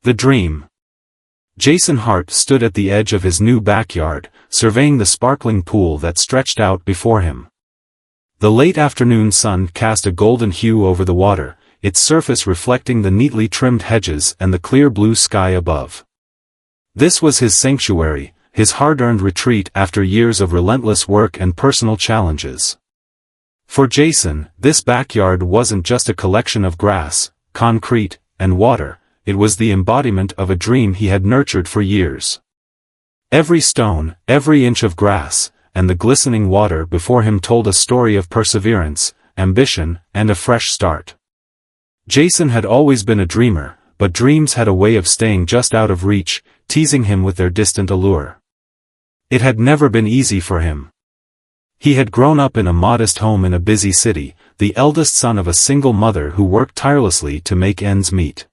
The dream. Jason Hart stood at the edge of his new backyard, surveying the sparkling pool that stretched out before him. The late afternoon sun cast a golden hue over the water, its surface reflecting the neatly trimmed hedges and the clear blue sky above. This was his sanctuary, his hard-earned retreat after years of relentless work and personal challenges. For Jason, this backyard wasn't just a collection of grass, concrete, and water, it was the embodiment of a dream he had nurtured for years. Every stone, every inch of grass, and the glistening water before him told a story of perseverance, ambition, and a fresh start. Jason had always been a dreamer, but dreams had a way of staying just out of reach, teasing him with their distant allure. It had never been easy for him. He had grown up in a modest home in a busy city, the eldest son of a single mother who worked tirelessly to make ends meet.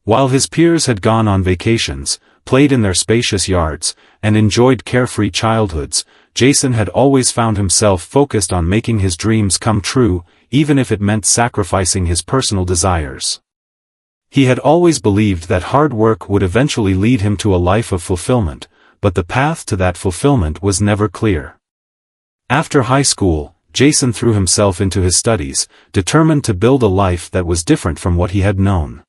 While his peers had gone on vacations, played in their spacious yards, and enjoyed carefree childhoods, Jason had always found himself focused on making his dreams come true, even if it meant sacrificing his personal desires. He had always believed that hard work would eventually lead him to a life of fulfillment, but the path to that fulfillment was never clear. After high school, Jason threw himself into his studies, determined to build a life that was different from what he had known.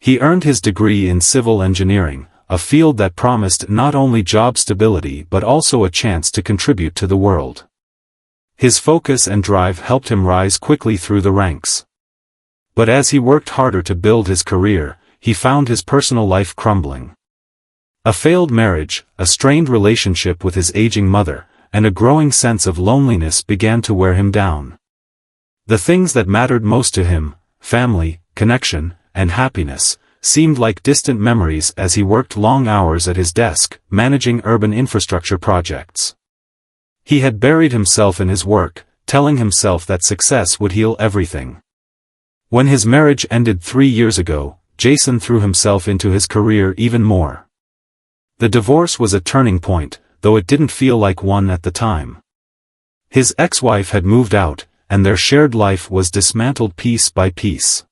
He earned his degree in civil engineering, a field that promised not only job stability but also a chance to contribute to the world. His focus and drive helped him rise quickly through the ranks. But as he worked harder to build his career, he found his personal life crumbling. A failed marriage, a strained relationship with his aging mother, and a growing sense of loneliness began to wear him down. The things that mattered most to him, family, connection, and happiness, seemed like distant memories as he worked long hours at his desk, managing urban infrastructure projects. He had buried himself in his work, telling himself that success would heal everything. When his marriage ended 3 years ago, Jason threw himself into his career even more. The divorce was a turning point, though it didn't feel like one at the time. His ex-wife had moved out, and their shared life was dismantled piece by piece.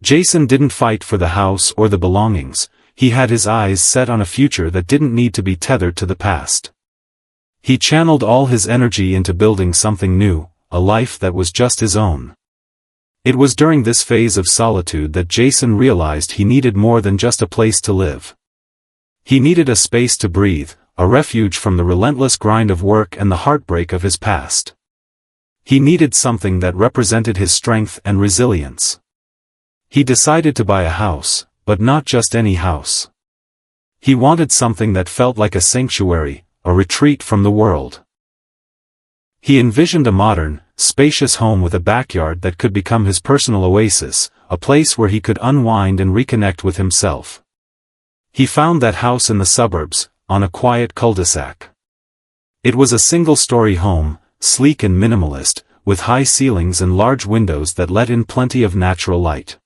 Jason didn't fight for the house or the belongings, he had his eyes set on a future that didn't need to be tethered to the past. He channeled all his energy into building something new, a life that was just his own. It was during this phase of solitude that Jason realized he needed more than just a place to live. He needed a space to breathe, a refuge from the relentless grind of work and the heartbreak of his past. He needed something that represented his strength and resilience. He decided to buy a house, but not just any house. He wanted something that felt like a sanctuary, a retreat from the world. He envisioned a modern, spacious home with a backyard that could become his personal oasis, a place where he could unwind and reconnect with himself. He found that house in the suburbs, on a quiet cul-de-sac. It was a single-story home, sleek and minimalist, with high ceilings and large windows that let in plenty of natural light.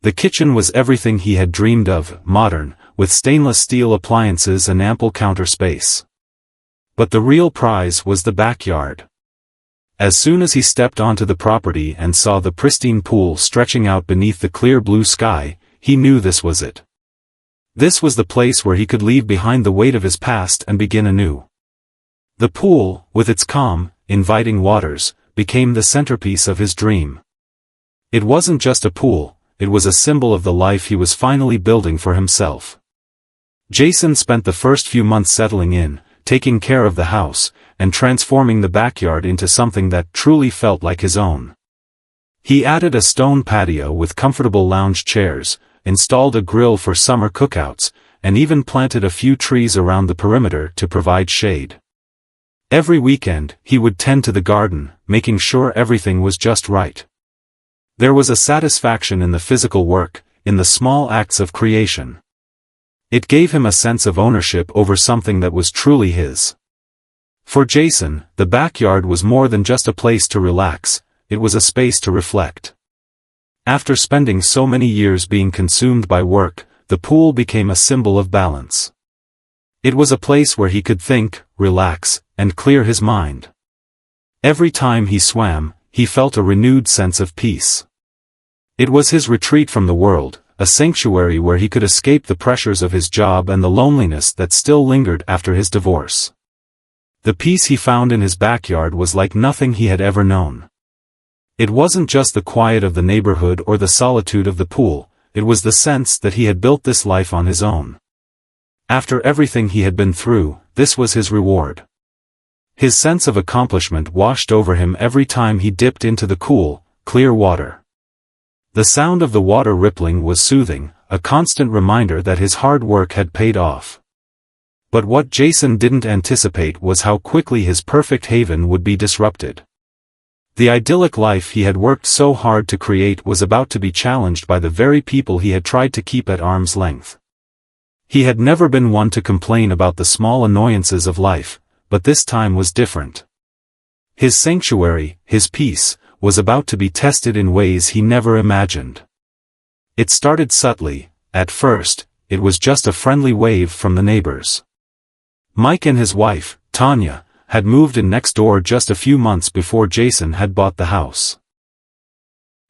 The kitchen was everything he had dreamed of, modern, with stainless steel appliances and ample counter space. But the real prize was the backyard. As soon as he stepped onto the property and saw the pristine pool stretching out beneath the clear blue sky, he knew this was it. This was the place where he could leave behind the weight of his past and begin anew. The pool, with its calm, inviting waters, became the centerpiece of his dream. It wasn't just a pool, it was a symbol of the life he was finally building for himself. Jason spent the first few months settling in, taking care of the house, and transforming the backyard into something that truly felt like his own. He added a stone patio with comfortable lounge chairs, installed a grill for summer cookouts, and even planted a few trees around the perimeter to provide shade. Every weekend, he would tend to the garden, making sure everything was just right. There was a satisfaction in the physical work, in the small acts of creation. It gave him a sense of ownership over something that was truly his. For Jason, the backyard was more than just a place to relax, it was a space to reflect. After spending so many years being consumed by work, the pool became a symbol of balance. It was a place where he could think, relax, and clear his mind. Every time he swam, he felt a renewed sense of peace. It was his retreat from the world, a sanctuary where he could escape the pressures of his job and the loneliness that still lingered after his divorce. The peace he found in his backyard was like nothing he had ever known. It wasn't just the quiet of the neighborhood or the solitude of the pool, it was the sense that he had built this life on his own. After everything he had been through, this was his reward. His sense of accomplishment washed over him every time he dipped into the cool, clear water. The sound of the water rippling was soothing, a constant reminder that his hard work had paid off. But what Jason didn't anticipate was how quickly his perfect haven would be disrupted. The idyllic life he had worked so hard to create was about to be challenged by the very people he had tried to keep at arm's length. He had never been one to complain about the small annoyances of life, but this time was different. His sanctuary, his peace, was about to be tested in ways he never imagined. It started subtly. At first, it was just a friendly wave from the neighbors. Mike and his wife, Tanya, had moved in next door just a few months before Jason had bought the house.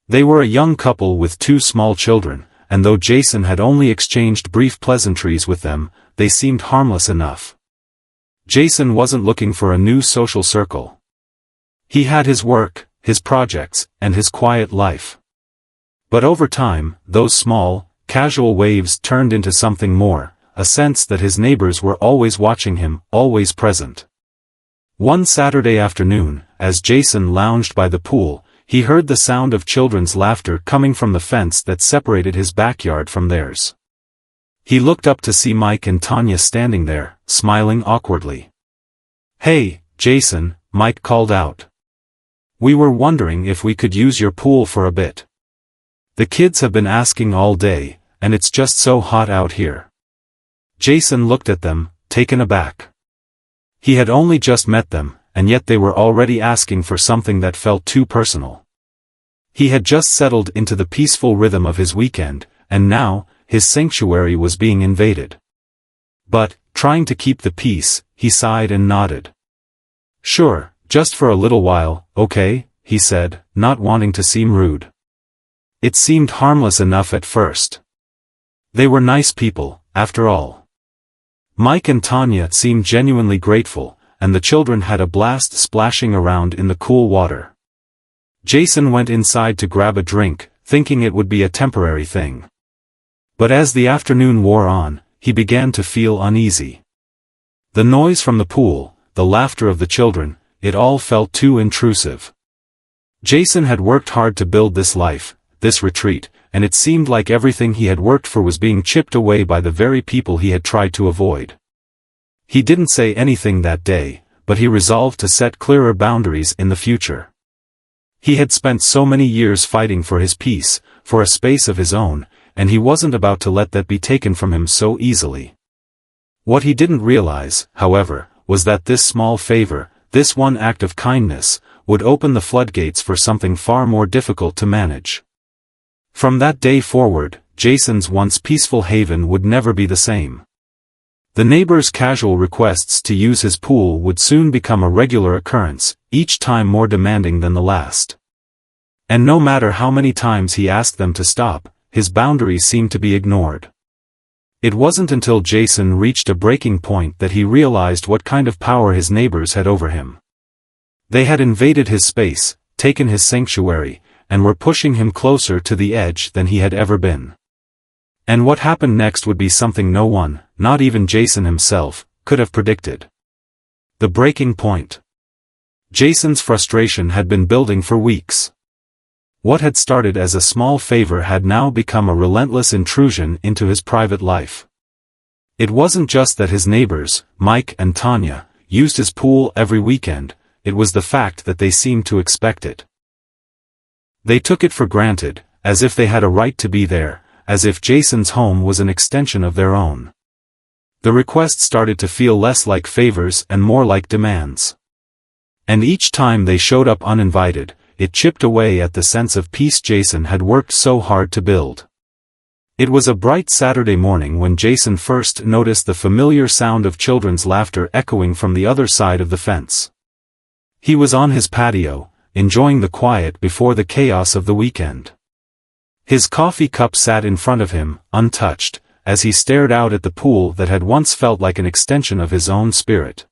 They were a young couple with 2 small children, and though Jason had only exchanged brief pleasantries with them, they seemed harmless enough. Jason wasn't looking for a new social circle. He had his work, his projects, and his quiet life. But over time, those small, casual waves turned into something more, a sense that his neighbors were always watching him, always present. One Saturday afternoon, as Jason lounged by the pool, he heard the sound of children's laughter coming from the fence that separated his backyard from theirs. He looked up to see Mike and Tanya standing there, smiling awkwardly. "Hey, Jason," Mike called out. "We were wondering if we could use your pool for a bit. The kids have been asking all day, and it's just so hot out here." Jason looked at them, taken aback. He had only just met them, and yet they were already asking for something that felt too personal. He had just settled into the peaceful rhythm of his weekend, and now, his sanctuary was being invaded. But, trying to keep the peace, he sighed and nodded. "Sure, just for a little while, okay," he said, not wanting to seem rude. It seemed harmless enough at first. They were nice people, after all. Mike and Tanya seemed genuinely grateful, and the children had a blast splashing around in the cool water. Jason went inside to grab a drink, thinking it would be a temporary thing. But as the afternoon wore on, he began to feel uneasy. The noise from the pool, the laughter of the children, it all felt too intrusive. Jason had worked hard to build this life, this retreat, and it seemed like everything he had worked for was being chipped away by the very people he had tried to avoid. He didn't say anything that day, but he resolved to set clearer boundaries in the future. He had spent so many years fighting for his peace, for a space of his own, and he wasn't about to let that be taken from him so easily. What he didn't realize, however, was that this small favor, this one act of kindness, would open the floodgates for something far more difficult to manage. From that day forward, Jason's once peaceful haven would never be the same. The neighbors' casual requests to use his pool would soon become a regular occurrence, each time more demanding than the last. And no matter how many times he asked them to stop, his boundaries seemed to be ignored. It wasn't until Jason reached a breaking point that he realized what kind of power his neighbors had over him. They had invaded his space, taken his sanctuary, and were pushing him closer to the edge than he had ever been. And what happened next would be something no one, not even Jason himself, could have predicted. The breaking point. Jason's frustration had been building for weeks. What had started as a small favor had now become a relentless intrusion into his private life. It wasn't just that his neighbors, Mike and Tanya, used his pool every weekend, it was the fact that they seemed to expect it. They took it for granted, as if they had a right to be there, as if Jason's home was an extension of their own. The requests started to feel less like favors and more like demands. And each time they showed up uninvited, it chipped away at the sense of peace Jason had worked so hard to build. It was a bright Saturday morning when Jason first noticed the familiar sound of children's laughter echoing from the other side of the fence. He was on his patio, enjoying the quiet before the chaos of the weekend. His coffee cup sat in front of him, untouched, as he stared out at the pool that had once felt like an extension of his own spirit.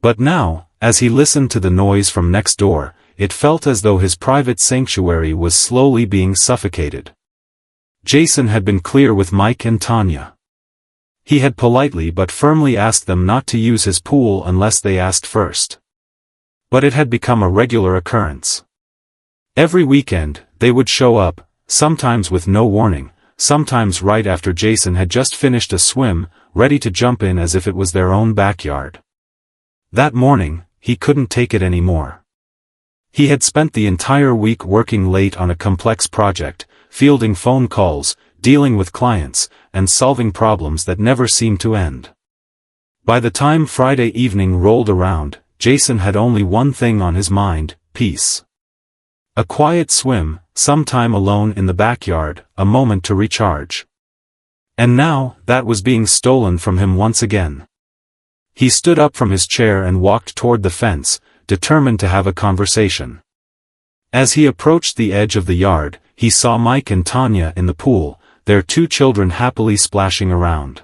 But now, as he listened to the noise from next door, it felt as though his private sanctuary was slowly being suffocated. Jason had been clear with Mike and Tanya. He had politely but firmly asked them not to use his pool unless they asked first. But it had become a regular occurrence. Every weekend, they would show up, sometimes with no warning, sometimes right after Jason had just finished a swim, ready to jump in as if it was their own backyard. That morning, he couldn't take it anymore. He had spent the entire week working late on a complex project, fielding phone calls, dealing with clients, and solving problems that never seemed to end. By the time Friday evening rolled around, Jason had only one thing on his mind: peace. A quiet swim, some time alone in the backyard, a moment to recharge. And now, that was being stolen from him once again. He stood up from his chair and walked toward the fence, determined to have a conversation. As he approached the edge of the yard, he saw Mike and Tanya in the pool, their two children happily splashing around.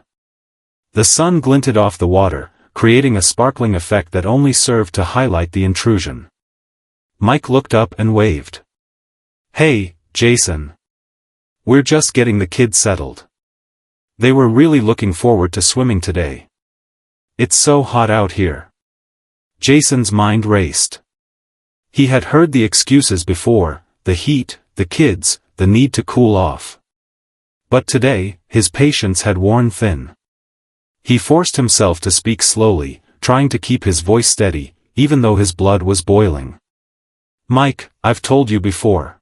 The sun glinted off the water, creating a sparkling effect that only served to highlight the intrusion. Mike looked up and waved. "Hey, Jason. We're just getting the kids settled. They were really looking forward to swimming today. It's so hot out here." Jason's mind raced. He had heard the excuses before: the heat, the kids, the need to cool off. But today, his patience had worn thin. He forced himself to speak slowly, trying to keep his voice steady, even though his blood was boiling. "Mike, I've told you before.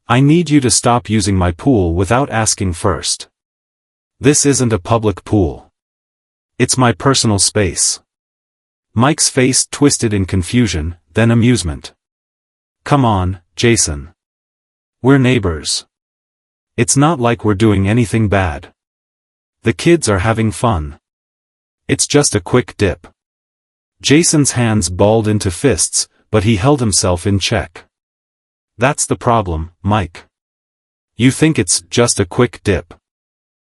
I need you to stop using my pool without asking first. This isn't a public pool. It's my personal space." Mike's face twisted in confusion, then amusement. "Come on, Jason. We're neighbors. It's not like we're doing anything bad. The kids are having fun. It's just a quick dip." Jason's hands balled into fists, but he held himself in check. "That's the problem, Mike. You think it's just a quick dip.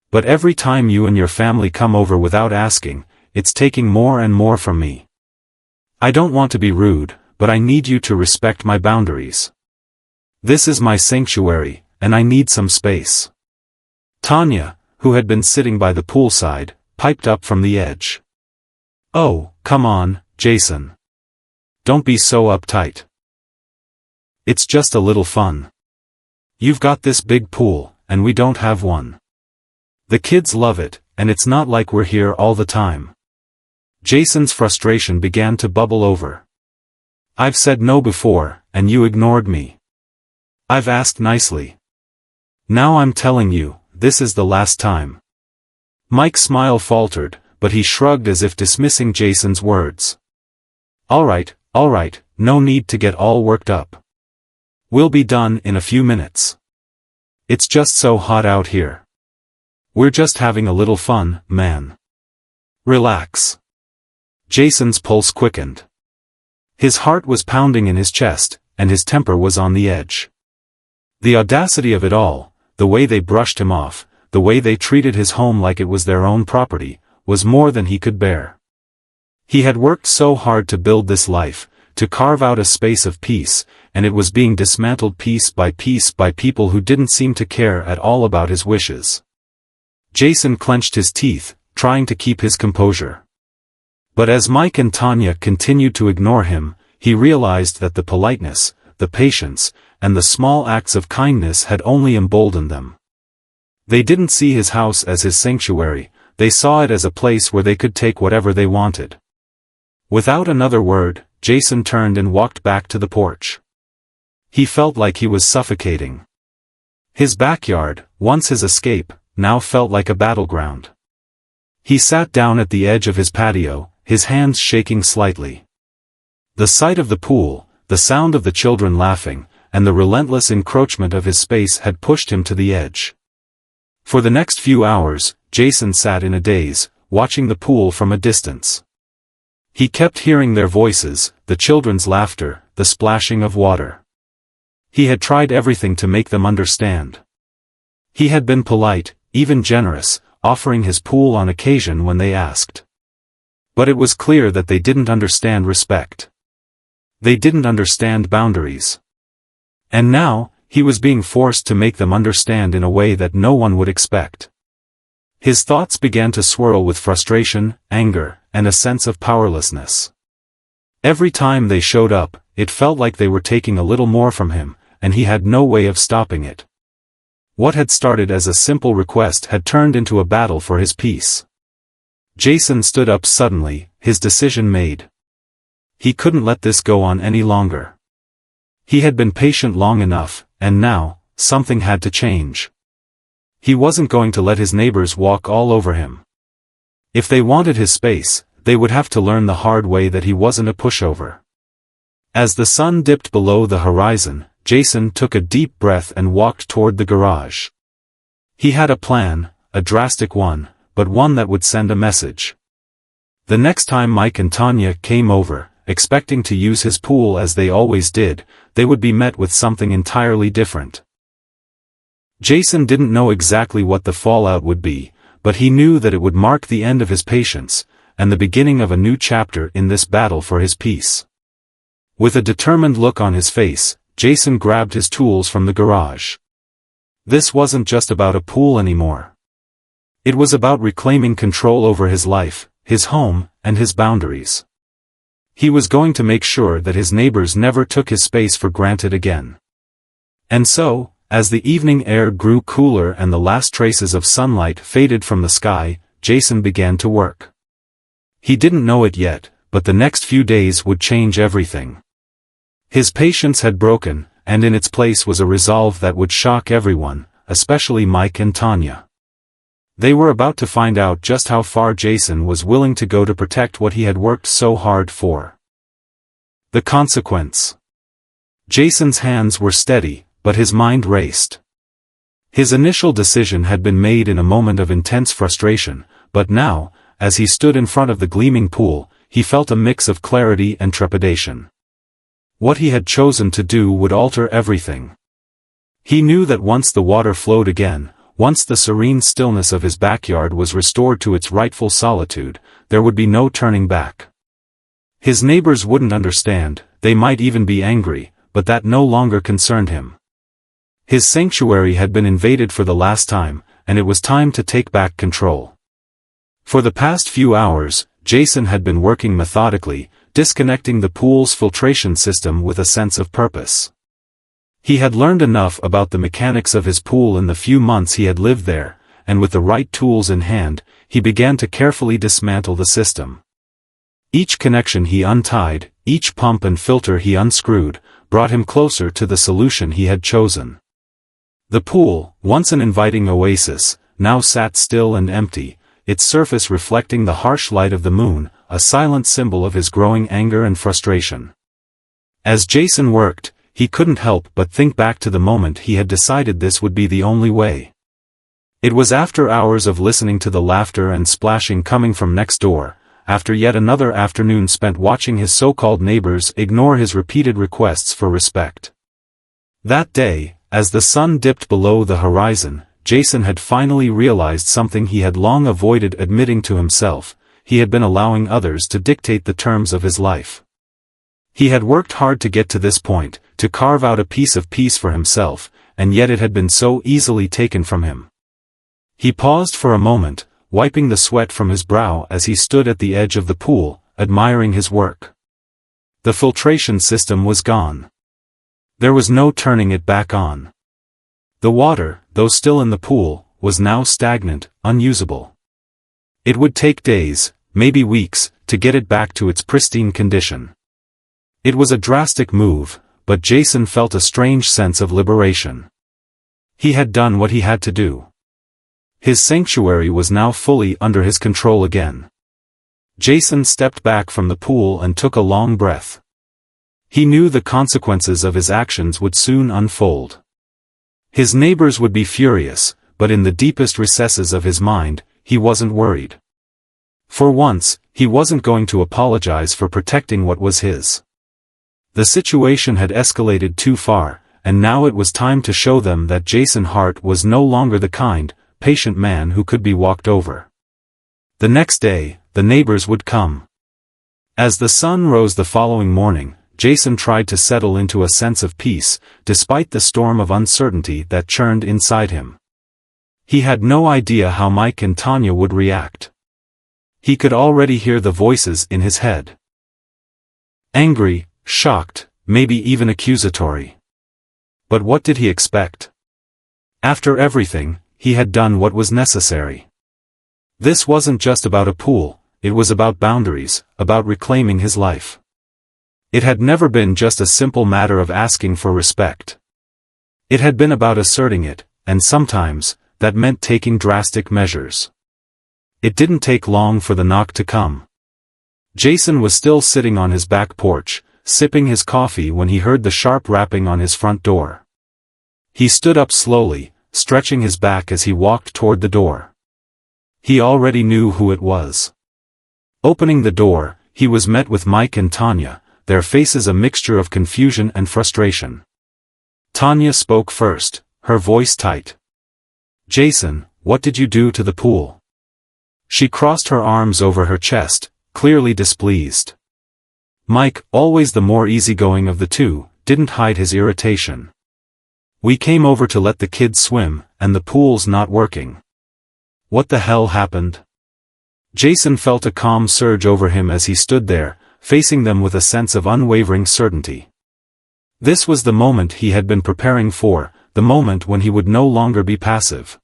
But every time you and your family come over without asking, it's taking more and more from me. I don't want to be rude, but I need you to respect my boundaries. This is my sanctuary, and I need some space." Tanya, who had been sitting by the poolside, piped up from the edge. "Oh, come on, Jason. Don't be so uptight. It's just a little fun. You've got this big pool, and we don't have one. The kids love it, and it's not like we're here all the time." Jason's frustration began to bubble over. "I've said no before, and you ignored me. I've asked nicely. Now I'm telling you, this is the last time." Mike's smile faltered, but he shrugged as if dismissing Jason's words. All right, no need to get all worked up. We'll be done in a few minutes. It's just so hot out here. We're just having a little fun, man. Relax." Jason's pulse quickened. His heart was pounding in his chest, and his temper was on the edge. The audacity of it all, the way they brushed him off, the way they treated his home like it was their own property, was more than he could bear. He had worked so hard to build this life, to carve out a space of peace, and it was being dismantled piece by people who didn't seem to care at all about his wishes. Jason clenched his teeth, trying to keep his composure. But as Mike and Tanya continued to ignore him, he realized that the politeness, the patience, and the small acts of kindness had only emboldened them. They didn't see his house as his sanctuary, they saw it as a place where they could take whatever they wanted. Without another word, Jason turned and walked back to the porch. He felt like he was suffocating. His backyard, once his escape, now felt like a battleground. He sat down at the edge of his patio, his hands shaking slightly. The sight of the pool, the sound of the children laughing, and the relentless encroachment of his space had pushed him to the edge. For the next few hours, Jason sat in a daze, watching the pool from a distance. He kept hearing their voices, the children's laughter, the splashing of water. He had tried everything to make them understand. He had been polite, even generous, offering his pool on occasion when they asked. But it was clear that they didn't understand respect. They didn't understand boundaries. And now, he was being forced to make them understand in a way that no one would expect. His thoughts began to swirl with frustration, anger, and a sense of powerlessness. Every time they showed up, it felt like they were taking a little more from him, and he had no way of stopping it. What had started as a simple request had turned into a battle for his peace. Jason stood up suddenly, his decision made. He couldn't let this go on any longer. He had been patient long enough, and now, something had to change. He wasn't going to let his neighbors walk all over him. If they wanted his space, they would have to learn the hard way that he wasn't a pushover. As the sun dipped below the horizon, Jason took a deep breath and walked toward the garage. He had a plan, a drastic one, but one that would send a message. The next time Mike and Tanya came over, expecting to use his pool as they always did, they would be met with something entirely different. Jason didn't know exactly what the fallout would be, but he knew that it would mark the end of his patience, and the beginning of a new chapter in this battle for his peace. With a determined look on his face, Jason grabbed his tools from the garage. This wasn't just about a pool anymore. It was about reclaiming control over his life, his home, and his boundaries. He was going to make sure that his neighbors never took his space for granted again. And so, as the evening air grew cooler and the last traces of sunlight faded from the sky, Jason began to work. He didn't know it yet, but the next few days would change everything. His patience had broken, and in its place was a resolve that would shock everyone, especially Mike and Tanya. They were about to find out just how far Jason was willing to go to protect what he had worked so hard for. The consequence. Jason's hands were steady, but his mind raced. His initial decision had been made in a moment of intense frustration, but now, as he stood in front of the gleaming pool, he felt a mix of clarity and trepidation. What he had chosen to do would alter everything. He knew that once the water flowed again, once the serene stillness of his backyard was restored to its rightful solitude, there would be no turning back. His neighbors wouldn't understand, they might even be angry, but that no longer concerned him. His sanctuary had been invaded for the last time, and it was time to take back control. For the past few hours, Jason had been working methodically, disconnecting the pool's filtration system with a sense of purpose. He had learned enough about the mechanics of his pool in the few months he had lived there, and with the right tools in hand, he began to carefully dismantle the system. Each connection he untied, each pump and filter he unscrewed, brought him closer to the solution he had chosen. The pool, once an inviting oasis, now sat still and empty, its surface reflecting the harsh light of the moon, a silent symbol of his growing anger and frustration. As Jason worked, he couldn't help but think back to the moment he had decided this would be the only way. It was after hours of listening to the laughter and splashing coming from next door, after yet another afternoon spent watching his so-called neighbors ignore his repeated requests for respect. That day, as the sun dipped below the horizon, Jason had finally realized something he had long avoided admitting to himself: he had been allowing others to dictate the terms of his life. He had worked hard to get to this point, to carve out a piece of peace for himself, and yet it had been so easily taken from him. He paused for a moment, wiping the sweat from his brow as he stood at the edge of the pool, admiring his work. The filtration system was gone. There was no turning it back on. The water, though still in the pool, was now stagnant, unusable. It would take days, maybe weeks, to get it back to its pristine condition. It was a drastic move, but Jason felt a strange sense of liberation. He had done what he had to do. His sanctuary was now fully under his control again. Jason stepped back from the pool and took a long breath. He knew the consequences of his actions would soon unfold. His neighbors would be furious, but in the deepest recesses of his mind, he wasn't worried. For once, he wasn't going to apologize for protecting what was his. The situation had escalated too far, and now it was time to show them that Jason Hart was no longer the kind, patient man who could be walked over. The next day, the neighbors would come. As the sun rose the following morning, Jason tried to settle into a sense of peace, despite the storm of uncertainty that churned inside him. He had no idea how Mike and Tanya would react. He could already hear the voices in his head. Angry, shocked, maybe even accusatory. But what did he expect? After everything, he had done what was necessary. This wasn't just about a pool, it was about boundaries, about reclaiming his life. It had never been just a simple matter of asking for respect. It had been about asserting it, and sometimes, that meant taking drastic measures. It didn't take long for the knock to come. Jason was still sitting on his back porch, sipping his coffee when he heard the sharp rapping on his front door. He stood up slowly, stretching his back as he walked toward the door. He already knew who it was. Opening the door, he was met with Mike and Tanya, their faces a mixture of confusion and frustration. Tanya spoke first, her voice tight. "Jason, what did you do to the pool?" She crossed her arms over her chest, clearly displeased. Mike, always the more easygoing of the two, didn't hide his irritation. "We came over to let the kids swim, and the pool's not working." "What the hell happened?" Jason felt a calm surge over him as he stood there, facing them with a sense of unwavering certainty. This was the moment he had been preparing for, the moment when he would no longer be passive.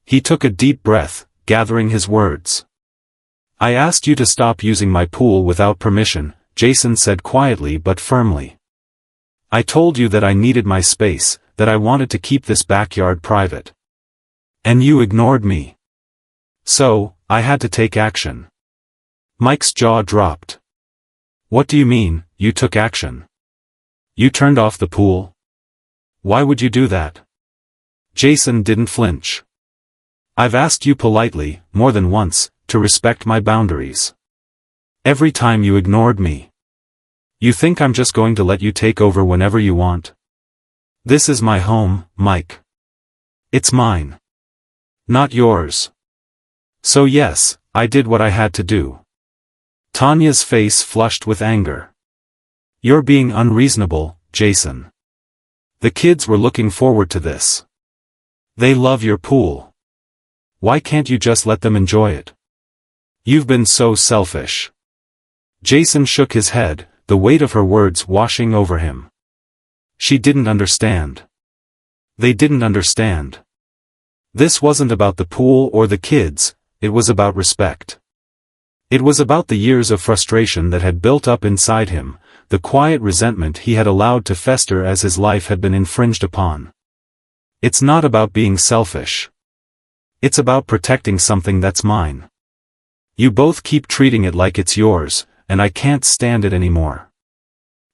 He took a deep breath, gathering his words. "I asked you to stop using my pool without permission," Jason said quietly but firmly. "I told you that I needed my space, that I wanted to keep this backyard private. And you ignored me. So, I had to take action." Mike's jaw dropped. "What do you mean, you took action? You turned off the pool? Why would you do that?" Jason didn't flinch. "I've asked you politely, more than once, to respect my boundaries. Every time you ignored me. You think I'm just going to let you take over whenever you want? This is my home, Mike. It's mine. Not yours. So yes, I did what I had to do." Tanya's face flushed with anger. "You're being unreasonable, Jason. The kids were looking forward to this. They love your pool. Why can't you just let them enjoy it? You've been so selfish." Jason shook his head, the weight of her words washing over him. She didn't understand. They didn't understand. This wasn't about the pool or the kids, it was about respect. It was about the years of frustration that had built up inside him, the quiet resentment he had allowed to fester as his life had been infringed upon. It's not about being selfish. It's about protecting something that's mine. You both keep treating it like it's yours, and I can't stand it anymore."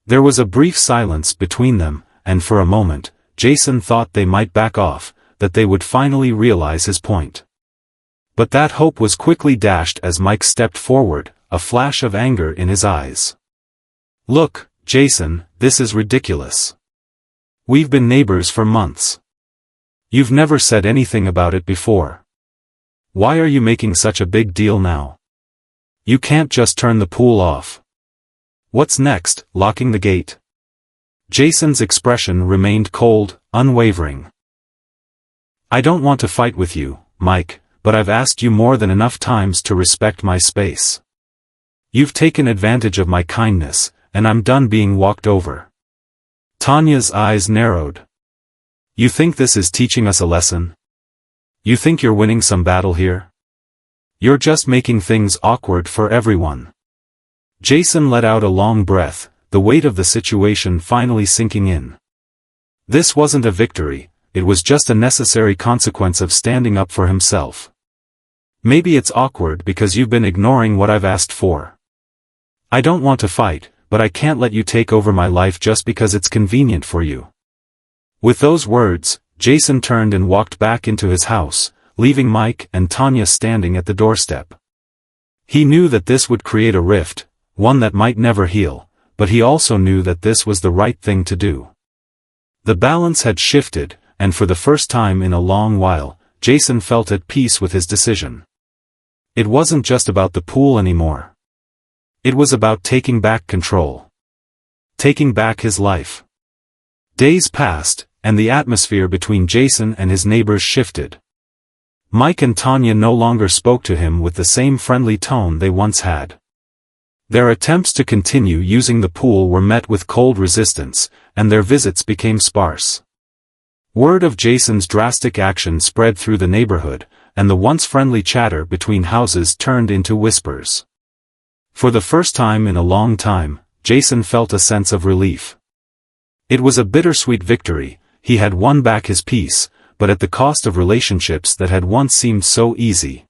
There was a brief silence between them, and for a moment, Jason thought they might back off, that they would finally realize his point. But that hope was quickly dashed as Mike stepped forward, a flash of anger in his eyes. "Look, Jason, this is ridiculous. We've been neighbors for months. You've never said anything about it before. Why are you making such a big deal now? You can't just turn the pool off. What's next, locking the gate?" Jason's expression remained cold, unwavering. "I don't want to fight with you, Mike, but I've asked you more than enough times to respect my space. You've taken advantage of my kindness, and I'm done being walked over." Tanya's eyes narrowed. "You think this is teaching us a lesson? You think you're winning some battle here? You're just making things awkward for everyone." Jason let out a long breath, the weight of the situation finally sinking in. This wasn't a victory, it was just a necessary consequence of standing up for himself. "Maybe it's awkward because you've been ignoring what I've asked for. I don't want to fight, but I can't let you take over my life just because it's convenient for you." With those words, Jason turned and walked back into his house, leaving Mike and Tanya standing at the doorstep. He knew that this would create a rift, one that might never heal, but he also knew that this was the right thing to do. The balance had shifted, and for the first time in a long while, Jason felt at peace with his decision. It wasn't just about the pool anymore. It was about taking back control. Taking back his life. Days passed, and the atmosphere between Jason and his neighbors shifted. Mike and Tanya no longer spoke to him with the same friendly tone they once had. Their attempts to continue using the pool were met with cold resistance, and their visits became sparse. Word of Jason's drastic action spread through the neighborhood, and the once friendly chatter between houses turned into whispers. For the first time in a long time, Jason felt a sense of relief. It was a bittersweet victory. He had won back his peace, but at the cost of relationships that had once seemed so easy.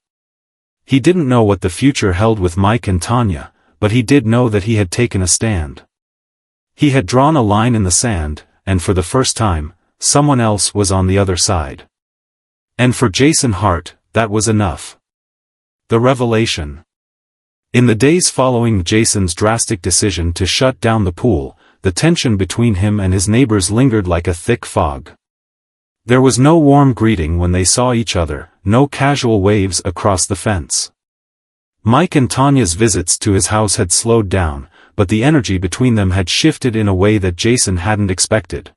He didn't know what the future held with Mike and Tanya, but he did know that he had taken a stand. He had drawn a line in the sand, and for the first time, someone else was on the other side. And for Jason Hart, that was enough. The revelation. In the days following Jason's drastic decision to shut down the pool, the tension between him and his neighbors lingered like a thick fog. There was no warm greeting when they saw each other, no casual waves across the fence. Mike and Tanya's visits to his house had slowed down, but the energy between them had shifted in a way that Jason hadn't expected.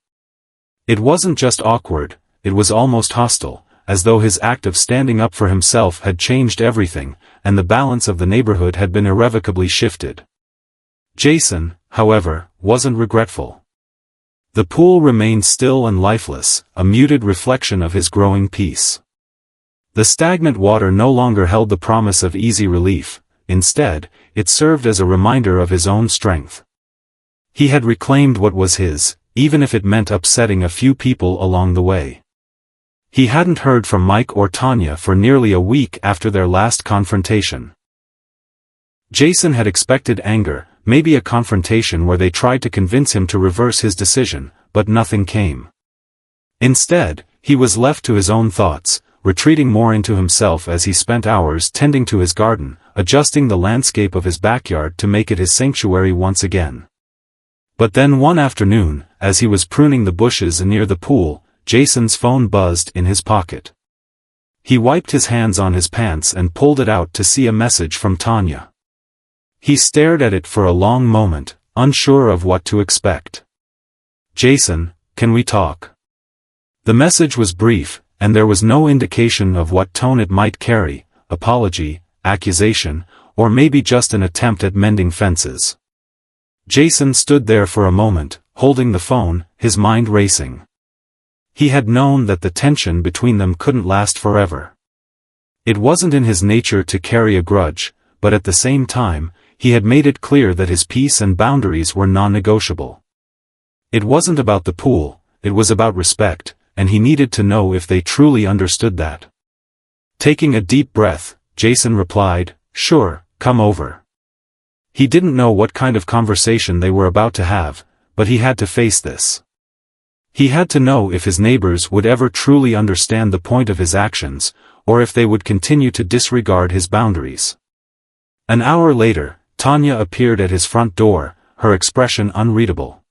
It wasn't just awkward, it was almost hostile, as though his act of standing up for himself had changed everything, and the balance of the neighborhood had been irrevocably shifted. Jason, however, wasn't regretful. The pool remained still and lifeless, a muted reflection of his growing peace. The stagnant water no longer held the promise of easy relief, instead, it served as a reminder of his own strength. He had reclaimed what was his, even if it meant upsetting a few people along the way. He hadn't heard from Mike or Tanya for nearly a week after their last confrontation. Jason had expected anger, maybe a confrontation where they tried to convince him to reverse his decision, but nothing came. Instead, he was left to his own thoughts, retreating more into himself as he spent hours tending to his garden, adjusting the landscape of his backyard to make it his sanctuary once again. But then one afternoon, as he was pruning the bushes near the pool, Jason's phone buzzed in his pocket. He wiped his hands on his pants and pulled it out to see a message from Tanya. He stared at it for a long moment, unsure of what to expect. "Jason, can we talk?" The message was brief, and there was no indication of what tone it might carry, apology, accusation, or maybe just an attempt at mending fences. Jason stood there for a moment, holding the phone, his mind racing. He had known that the tension between them couldn't last forever. It wasn't in his nature to carry a grudge, but at the same time, he had made it clear that his peace and boundaries were non-negotiable. It wasn't about the pool, it was about respect, and he needed to know if they truly understood that. Taking a deep breath, Jason replied, "Sure, come over." He didn't know what kind of conversation they were about to have, but he had to face this. He had to know if his neighbors would ever truly understand the point of his actions, or if they would continue to disregard his boundaries. An hour later, Tanya appeared at his front door, her expression unreadable.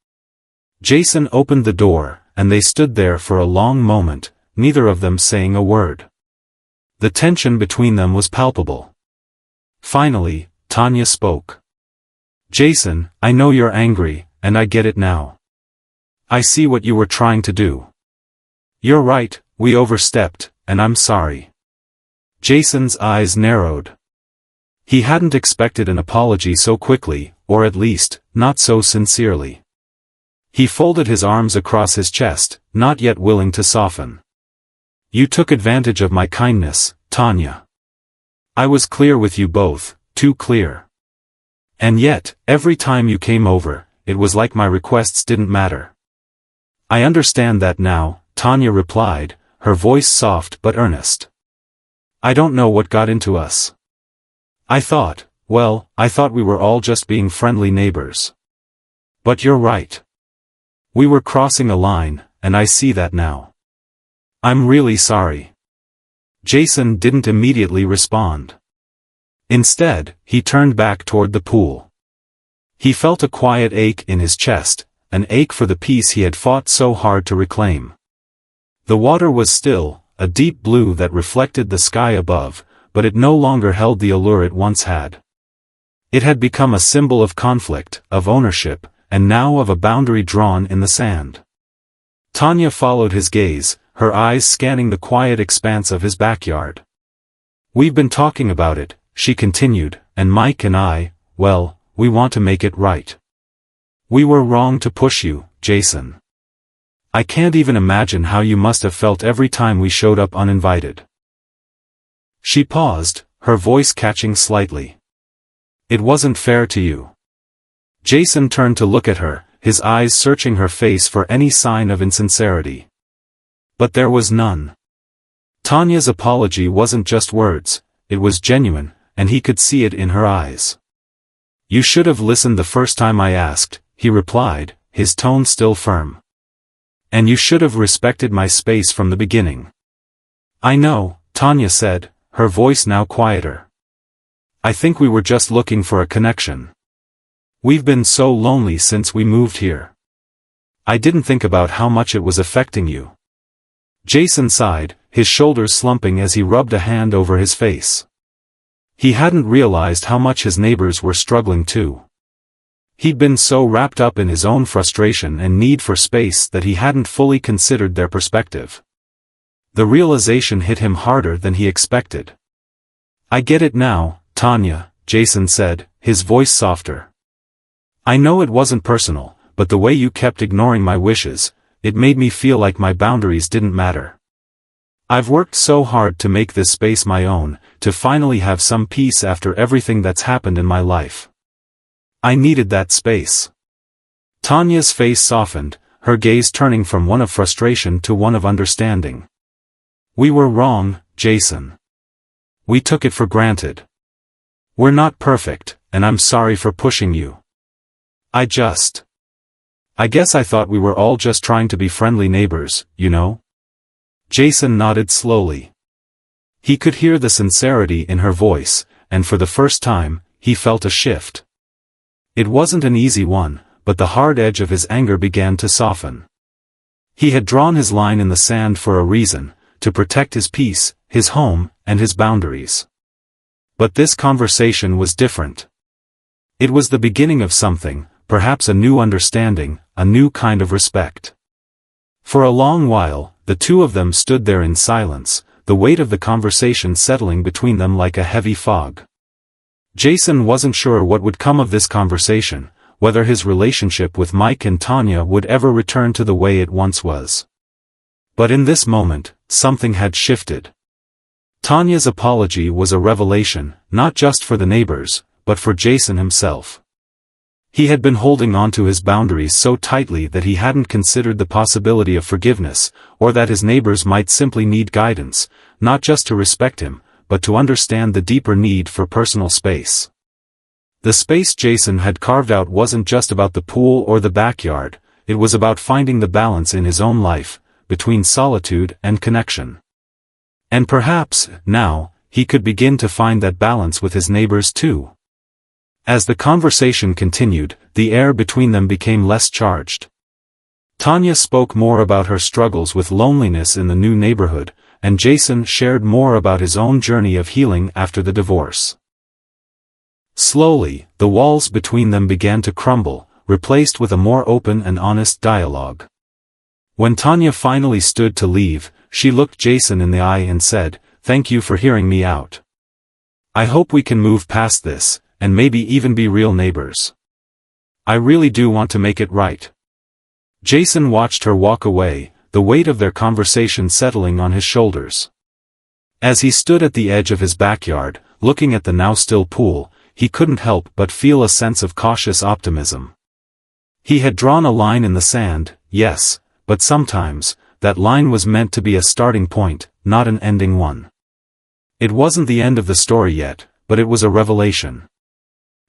Jason opened the door, and they stood there for a long moment, neither of them saying a word. The tension between them was palpable. Finally, Tanya spoke. "Jason, I know you're angry, and I get it now. I see what you were trying to do. You're right, we overstepped, and I'm sorry." Jason's eyes narrowed. He hadn't expected an apology so quickly, or at least, not so sincerely. He folded his arms across his chest, not yet willing to soften. "You took advantage of my kindness, Tanya. I was clear with you both, too clear. And yet, every time you came over, it was like my requests didn't matter." "I understand that now," Tanya replied, her voice soft but earnest. "I don't know what got into us. I thought we were all just being friendly neighbors. But you're right. We were crossing a line, and I see that now. I'm really sorry." Jason didn't immediately respond. Instead, he turned back toward the pool. He felt a quiet ache in his chest, an ache for the peace he had fought so hard to reclaim. The water was still, a deep blue that reflected the sky above, but it no longer held the allure it once had. It had become a symbol of conflict, of ownership, and now of a boundary drawn in the sand. Tanya followed his gaze, her eyes scanning the quiet expanse of his backyard. "We've been talking about it," she continued, "and Mike and I, well, we want to make it right. We were wrong to push you, Jason. I can't even imagine how you must have felt every time we showed up uninvited." She paused, her voice catching slightly. "It wasn't fair to you." Jason turned to look at her, his eyes searching her face for any sign of insincerity. But there was none. Tanya's apology wasn't just words, it was genuine, and he could see it in her eyes. "You should have listened the first time I asked," he replied, his tone still firm. "And you should have respected my space from the beginning." "I know," Tanya said, her voice now quieter. "I think we were just looking for a connection. We've been so lonely since we moved here. I didn't think about how much it was affecting you." Jason sighed, his shoulders slumping as he rubbed a hand over his face. He hadn't realized how much his neighbors were struggling too. He'd been so wrapped up in his own frustration and need for space that he hadn't fully considered their perspective. The realization hit him harder than he expected. "I get it now, Tanya," Jason said, his voice softer. "I know it wasn't personal, but the way you kept ignoring my wishes, it made me feel like my boundaries didn't matter. I've worked so hard to make this space my own, to finally have some peace after everything that's happened in my life. I needed that space." Tanya's face softened, her gaze turning from one of frustration to one of understanding. "We were wrong, Jason. We took it for granted. We're not perfect, and I'm sorry for pushing you. I guess I thought we were all just trying to be friendly neighbors, you know?" Jason nodded slowly. He could hear the sincerity in her voice, and for the first time, he felt a shift. It wasn't an easy one, but the hard edge of his anger began to soften. He had drawn his line in the sand for a reason, to protect his peace, his home, and his boundaries. But this conversation was different. It was the beginning of something, perhaps a new understanding, a new kind of respect. For a long while, the two of them stood there in silence, the weight of the conversation settling between them like a heavy fog. Jason wasn't sure what would come of this conversation, whether his relationship with Mike and Tanya would ever return to the way it once was. But in this moment, something had shifted. Tanya's apology was a revelation, not just for the neighbors, but for Jason himself. He had been holding on to his boundaries so tightly that he hadn't considered the possibility of forgiveness, or that his neighbors might simply need guidance, not just to respect him, but to understand the deeper need for personal space. The space Jason had carved out wasn't just about the pool or the backyard, it was about finding the balance in his own life, between solitude and connection. And perhaps, now, he could begin to find that balance with his neighbors too. As the conversation continued, the air between them became less charged. Tanya spoke more about her struggles with loneliness in the new neighborhood, and Jason shared more about his own journey of healing after the divorce. Slowly, the walls between them began to crumble, replaced with a more open and honest dialogue. When Tanya finally stood to leave, she looked Jason in the eye and said, "Thank you for hearing me out. I hope we can move past this, and maybe even be real neighbors. I really do want to make it right." Jason watched her walk away, the weight of their conversation settling on his shoulders. As he stood at the edge of his backyard, looking at the now still pool, he couldn't help but feel a sense of cautious optimism. He had drawn a line in the sand, yes, but sometimes, that line was meant to be a starting point, not an ending one. It wasn't the end of the story yet, but it was a revelation.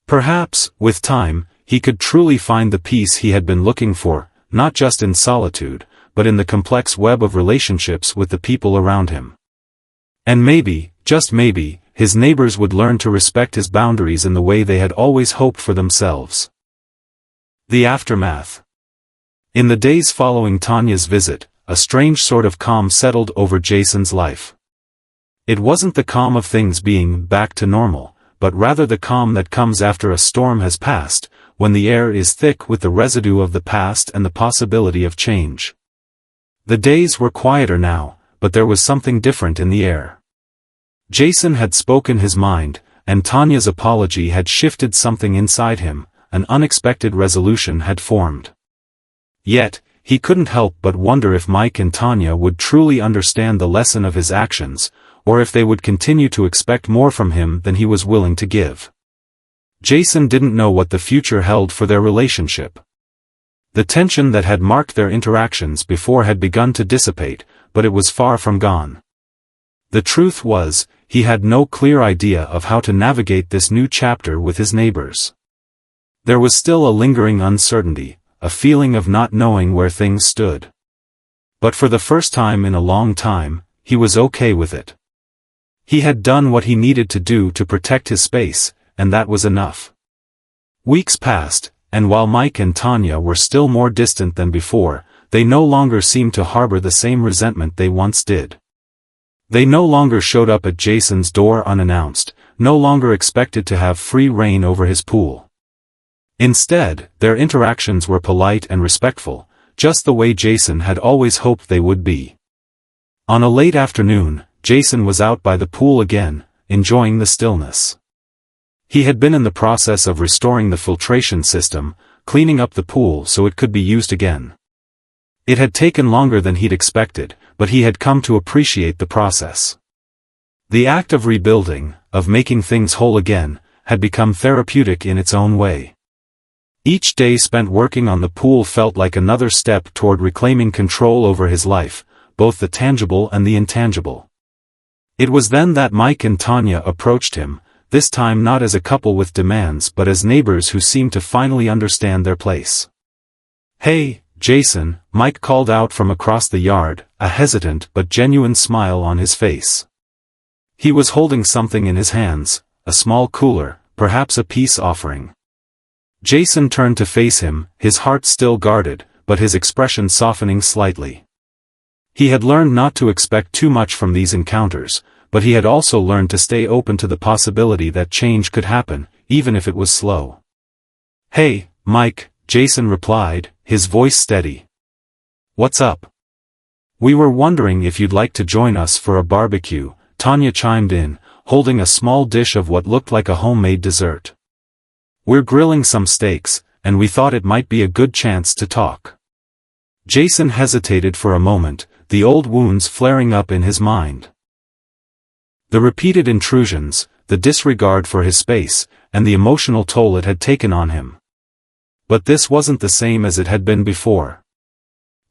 Perhaps, with time, he could truly find the peace he had been looking for, not just in solitude, but in the complex web of relationships with the people around him. And maybe, just maybe, his neighbors would learn to respect his boundaries in the way they had always hoped for themselves. The aftermath. In the days following Tanya's visit, a strange sort of calm settled over Jason's life. It wasn't the calm of things being back to normal, but rather the calm that comes after a storm has passed, when the air is thick with the residue of the past and the possibility of change. The days were quieter now, but there was something different in the air. Jason had spoken his mind, and Tanya's apology had shifted something inside him. An unexpected resolution had formed. Yet, he couldn't help but wonder if Mike and Tanya would truly understand the lesson of his actions, or if they would continue to expect more from him than he was willing to give. Jason didn't know what the future held for their relationship. The tension that had marked their interactions before had begun to dissipate, but it was far from gone. The truth was, he had no clear idea of how to navigate this new chapter with his neighbors. There was still a lingering uncertainty, a feeling of not knowing where things stood. But for the first time in a long time, he was okay with it. He had done what he needed to do to protect his space, and that was enough. Weeks passed, and while Mike and Tanya were still more distant than before, they no longer seemed to harbor the same resentment they once did. They no longer showed up at Jason's door unannounced, no longer expected to have free rein over his pool. Instead, their interactions were polite and respectful, just the way Jason had always hoped they would be. On a late afternoon, Jason was out by the pool again, enjoying the stillness. He had been in the process of restoring the filtration system, cleaning up the pool so it could be used again. It had taken longer than he'd expected, but he had come to appreciate the process. The act of rebuilding, of making things whole again, had become therapeutic in its own way. Each day spent working on the pool felt like another step toward reclaiming control over his life, both the tangible and the intangible. It was then that Mike and Tanya approached him, this time not as a couple with demands but as neighbors who seemed to finally understand their place. "Hey, Jason," Mike called out from across the yard, a hesitant but genuine smile on his face. He was holding something in his hands, a small cooler, perhaps a peace offering. Jason turned to face him, his heart still guarded, but his expression softening slightly. He had learned not to expect too much from these encounters, but he had also learned to stay open to the possibility that change could happen, even if it was slow. "Hey, Mike," Jason replied, his voice steady. "What's up?" "We were wondering if you'd like to join us for a barbecue," Tanya chimed in, holding a small dish of what looked like a homemade dessert. "We're grilling some steaks, and we thought it might be a good chance to talk." Jason hesitated for a moment, the old wounds flaring up in his mind. The repeated intrusions, the disregard for his space, and the emotional toll it had taken on him. But this wasn't the same as it had been before.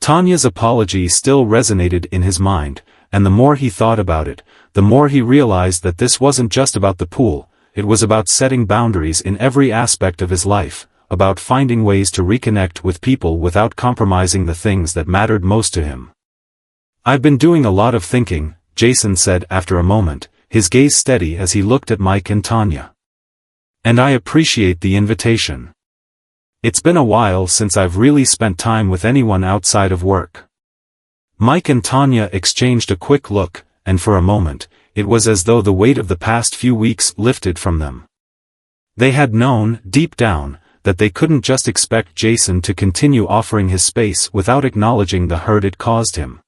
Tanya's apology still resonated in his mind, and the more he thought about it, the more he realized that this wasn't just about the pool. It was about setting boundaries in every aspect of his life, about finding ways to reconnect with people without compromising the things that mattered most to him. "I've been doing a lot of thinking," Jason said after a moment, his gaze steady as he looked at Mike and Tanya. "And I appreciate the invitation. It's been a while since I've really spent time with anyone outside of work." Mike and Tanya exchanged a quick look, and for a moment, it was as though the weight of the past few weeks lifted from them. They had known, deep down, that they couldn't just expect Jason to continue offering his space without acknowledging the hurt it caused him.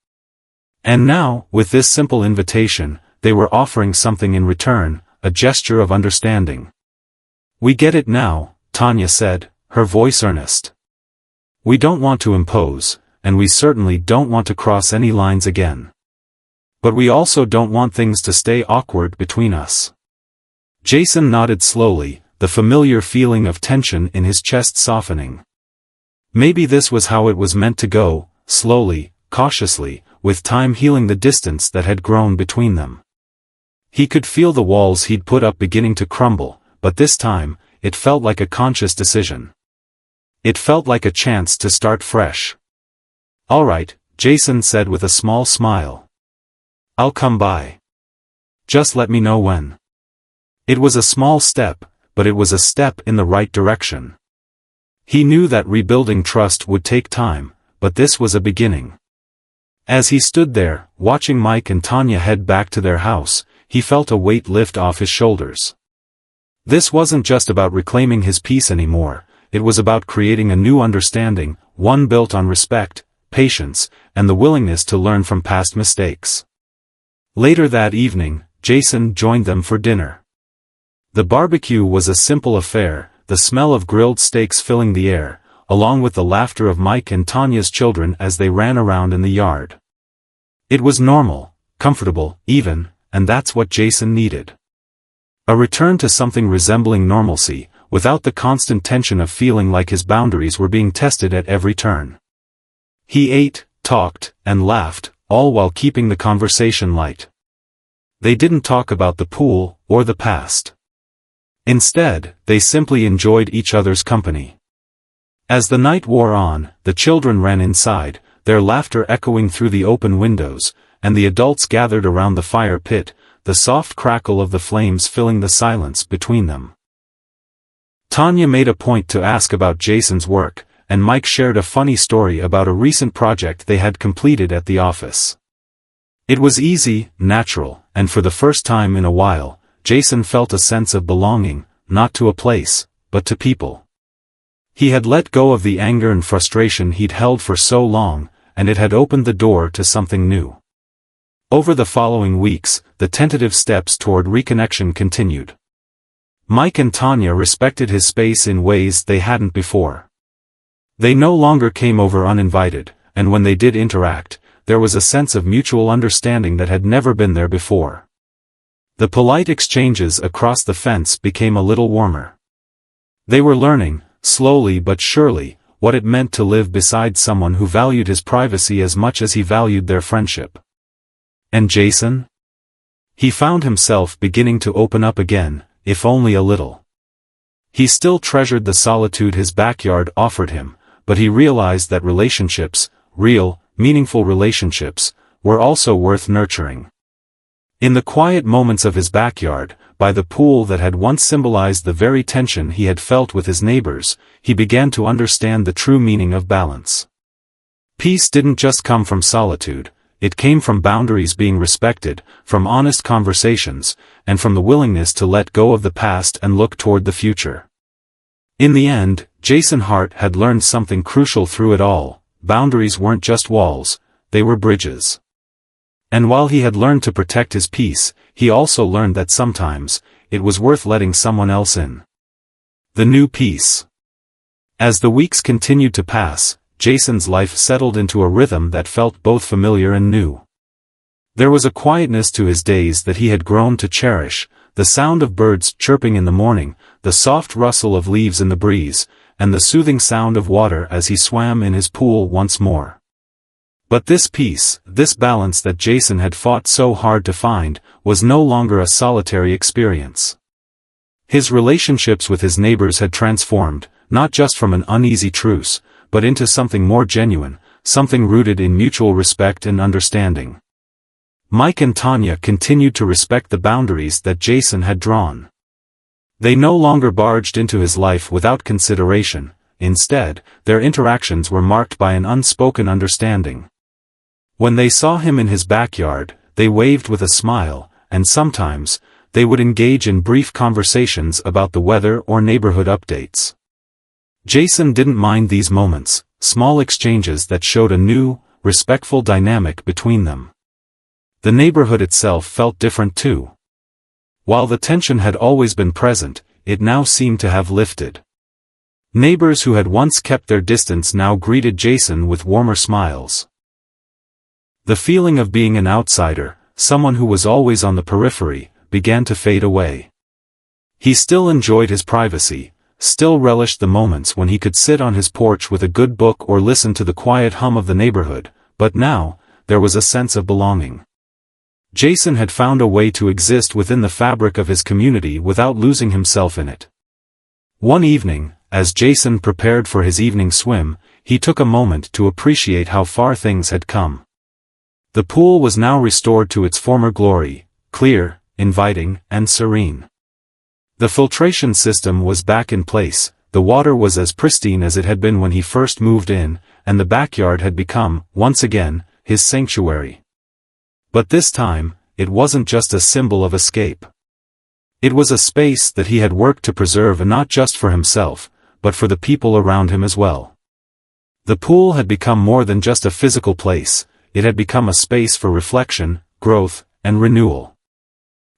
And now, with this simple invitation, they were offering something in return, a gesture of understanding. "We get it now," Tanya said, her voice earnest. "We don't want to impose, and we certainly don't want to cross any lines again. But we also don't want things to stay awkward between us." Jason nodded slowly, the familiar feeling of tension in his chest softening. Maybe this was how it was meant to go, slowly, cautiously, with time healing the distance that had grown between them. He could feel the walls he'd put up beginning to crumble, but this time, it felt like a conscious decision. It felt like a chance to start fresh. "All right," Jason said with a small smile. "I'll come by. Just let me know when." It was a small step, but it was a step in the right direction. He knew that rebuilding trust would take time, but this was a beginning. As he stood there, watching Mike and Tanya head back to their house, he felt a weight lift off his shoulders. This wasn't just about reclaiming his peace anymore, it was about creating a new understanding, one built on respect, patience, and the willingness to learn from past mistakes. Later that evening, Jason joined them for dinner. The barbecue was a simple affair, the smell of grilled steaks filling the air, along with the laughter of Mike and Tanya's children as they ran around in the yard. It was normal, comfortable, even, and that's what Jason needed. A return to something resembling normalcy, without the constant tension of feeling like his boundaries were being tested at every turn. He ate, talked, and laughed, all while keeping the conversation light. They didn't talk about the pool, or the past. Instead, they simply enjoyed each other's company. As the night wore on, the children ran inside, their laughter echoing through the open windows, and the adults gathered around the fire pit, the soft crackle of the flames filling the silence between them. Tanya made a point to ask about Jason's work, and Mike shared a funny story about a recent project they had completed at the office. It was easy, natural, and for the first time in a while, Jason felt a sense of belonging, not to a place, but to people. He had let go of the anger and frustration he'd held for so long, and it had opened the door to something new. Over the following weeks, the tentative steps toward reconnection continued. Mike and Tanya respected his space in ways they hadn't before. They no longer came over uninvited, and when they did interact, there was a sense of mutual understanding that had never been there before. The polite exchanges across the fence became a little warmer. They were learning, slowly but surely, what it meant to live beside someone who valued his privacy as much as he valued their friendship. And Jason? He found himself beginning to open up again, if only a little. He still treasured the solitude his backyard offered him, but he realized that relationships, real, meaningful relationships, were also worth nurturing. In the quiet moments of his backyard, by the pool that had once symbolized the very tension he had felt with his neighbors, he began to understand the true meaning of balance. Peace didn't just come from solitude, it came from boundaries being respected, from honest conversations, and from the willingness to let go of the past and look toward the future. In the end, Jason Hart had learned something crucial through it all: boundaries weren't just walls, they were bridges. And while he had learned to protect his peace, he also learned that sometimes, it was worth letting someone else in. The new peace. As the weeks continued to pass, Jason's life settled into a rhythm that felt both familiar and new. There was a quietness to his days that he had grown to cherish, the sound of birds chirping in the morning, the soft rustle of leaves in the breeze, and the soothing sound of water as he swam in his pool once more. But this peace, this balance that Jason had fought so hard to find, was no longer a solitary experience. His relationships with his neighbors had transformed, not just from an uneasy truce, but into something more genuine, something rooted in mutual respect and understanding. Mike and Tanya continued to respect the boundaries that Jason had drawn. They no longer barged into his life without consideration, instead, their interactions were marked by an unspoken understanding. When they saw him in his backyard, they waved with a smile, and sometimes, they would engage in brief conversations about the weather or neighborhood updates. Jason didn't mind these moments, small exchanges that showed a new, respectful dynamic between them. The neighborhood itself felt different too. While the tension had always been present, it now seemed to have lifted. Neighbors who had once kept their distance now greeted Jason with warmer smiles. The feeling of being an outsider, someone who was always on the periphery, began to fade away. He still enjoyed his privacy, still relished the moments when he could sit on his porch with a good book or listen to the quiet hum of the neighborhood, but now, there was a sense of belonging. Jason had found a way to exist within the fabric of his community without losing himself in it. One evening, as Jason prepared for his evening swim, he took a moment to appreciate how far things had come. The pool was now restored to its former glory, clear, inviting, and serene. The filtration system was back in place, the water was as pristine as it had been when he first moved in, and the backyard had become, once again, his sanctuary. But this time, it wasn't just a symbol of escape. It was a space that he had worked to preserve, and not just for himself, but for the people around him as well. The pool had become more than just a physical place, it had become a space for reflection, growth, and renewal.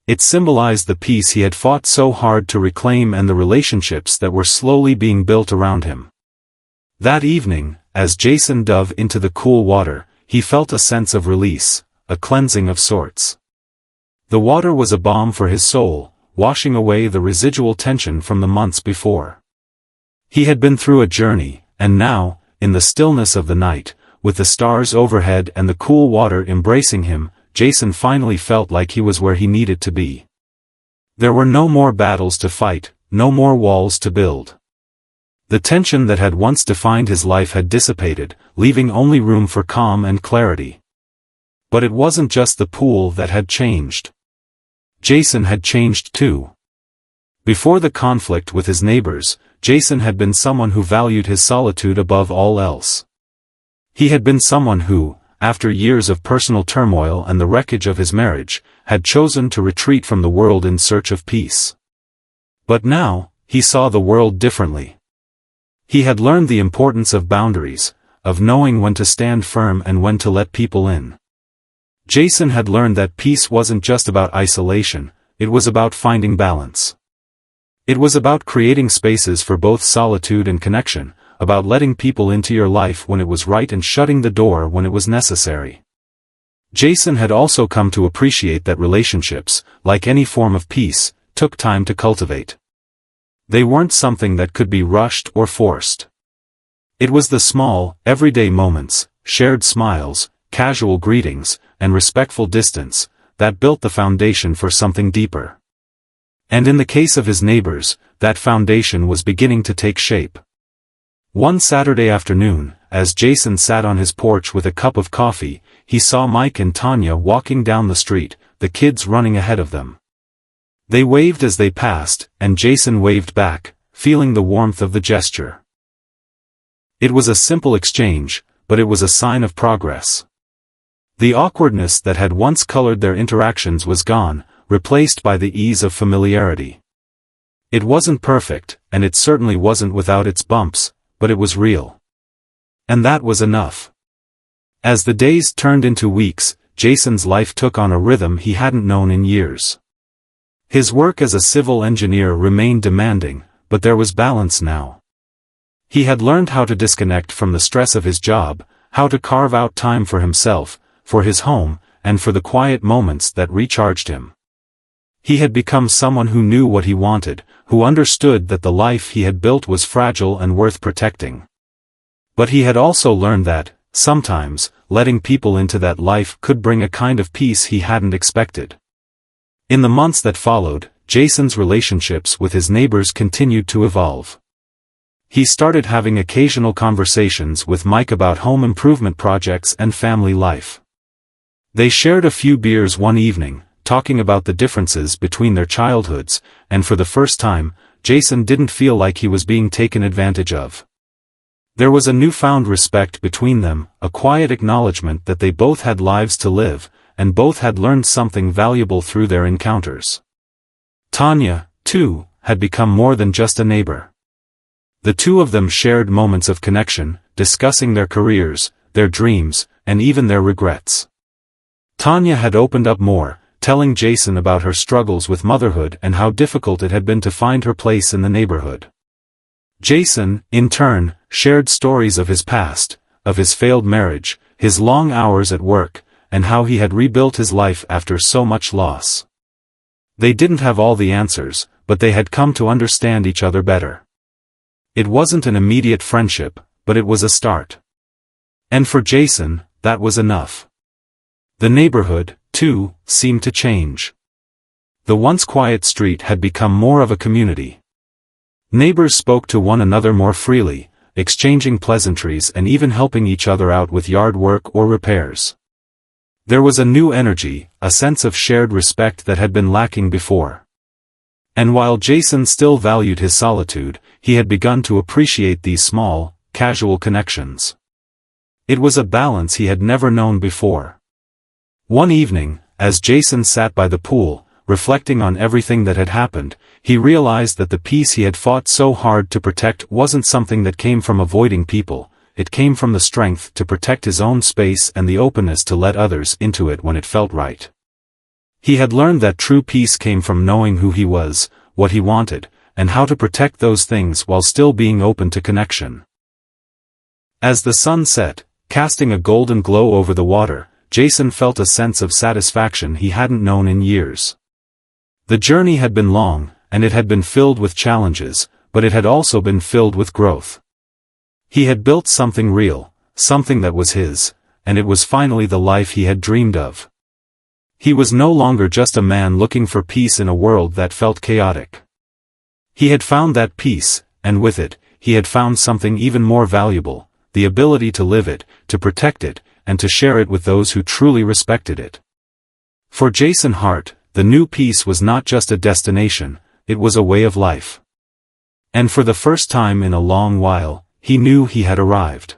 It symbolized the peace he had fought so hard to reclaim and the relationships that were slowly being built around him. That evening, as Jason dove into the cool water, he felt a sense of release, a cleansing of sorts. The water was a balm for his soul, washing away the residual tension from the months before. He had been through a journey, and now, in the stillness of the night, with the stars overhead and the cool water embracing him, Jason finally felt like he was where he needed to be. There were no more battles to fight, no more walls to build. The tension that had once defined his life had dissipated, leaving only room for calm and clarity. But it wasn't just the pool that had changed. Jason had changed too. Before the conflict with his neighbors, Jason had been someone who valued his solitude above all else. He had been someone who, after years of personal turmoil and the wreckage of his marriage, had chosen to retreat from the world in search of peace. But now, he saw the world differently. He had learned the importance of boundaries, of knowing when to stand firm and when to let people in. Jason had learned that peace wasn't just about isolation, it was about finding balance. It was about creating spaces for both solitude and connection, about letting people into your life when it was right and shutting the door when it was necessary. Jason had also come to appreciate that relationships, like any form of peace, took time to cultivate. They weren't something that could be rushed or forced. It was the small, everyday moments, shared smiles, casual greetings, and respectful distance, that built the foundation for something deeper. And in the case of his neighbors, that foundation was beginning to take shape. One Saturday afternoon, as Jason sat on his porch with a cup of coffee, he saw Mike and Tanya walking down the street, the kids running ahead of them. They waved as they passed, and Jason waved back, feeling the warmth of the gesture. It was a simple exchange, but it was a sign of progress. The awkwardness that had once colored their interactions was gone, replaced by the ease of familiarity. It wasn't perfect, and it certainly wasn't without its bumps, but it was real. And that was enough. As the days turned into weeks, Jason's life took on a rhythm he hadn't known in years. His work as a civil engineer remained demanding, but there was balance now. He had learned how to disconnect from the stress of his job, how to carve out time for himself, for his home, and for the quiet moments that recharged him. He had become someone who knew what he wanted, who understood that the life he had built was fragile and worth protecting. But he had also learned that, sometimes, letting people into that life could bring a kind of peace he hadn't expected. In the months that followed, Jason's relationships with his neighbors continued to evolve. He started having occasional conversations with Mike about home improvement projects and family life. They shared a few beers one evening, talking about the differences between their childhoods, and for the first time, Jason didn't feel like he was being taken advantage of. There was a newfound respect between them, a quiet acknowledgement that they both had lives to live, and both had learned something valuable through their encounters. Tanya, too, had become more than just a neighbor. The two of them shared moments of connection, discussing their careers, their dreams, and even their regrets. Tanya had opened up more, telling Jason about her struggles with motherhood and how difficult it had been to find her place in the neighborhood. Jason, in turn, shared stories of his past, of his failed marriage, his long hours at work, and how he had rebuilt his life after so much loss. They didn't have all the answers, but they had come to understand each other better. It wasn't an immediate friendship, but it was a start. And for Jason, that was enough. The neighborhood, too, seemed to change. The once quiet street had become more of a community. Neighbors spoke to one another more freely, exchanging pleasantries and even helping each other out with yard work or repairs. There was a new energy, a sense of shared respect that had been lacking before. And while Jason still valued his solitude, he had begun to appreciate these small, casual connections. It was a balance he had never known before. One evening, as Jason sat by the pool, reflecting on everything that had happened, he realized that the peace he had fought so hard to protect wasn't something that came from avoiding people, it came from the strength to protect his own space and the openness to let others into it when it felt right. He had learned that true peace came from knowing who he was, what he wanted, and how to protect those things while still being open to connection. As the sun set, casting a golden glow over the water, Jason felt a sense of satisfaction he hadn't known in years. The journey had been long, and it had been filled with challenges, but it had also been filled with growth. He had built something real, something that was his, and it was finally the life he had dreamed of. He was no longer just a man looking for peace in a world that felt chaotic. He had found that peace, and with it, he had found something even more valuable, the ability to live it, to protect it, and to share it with those who truly respected it. For Jason Hart, the new peace was not just a destination, it was a way of life. And for the first time in a long while, he knew he had arrived.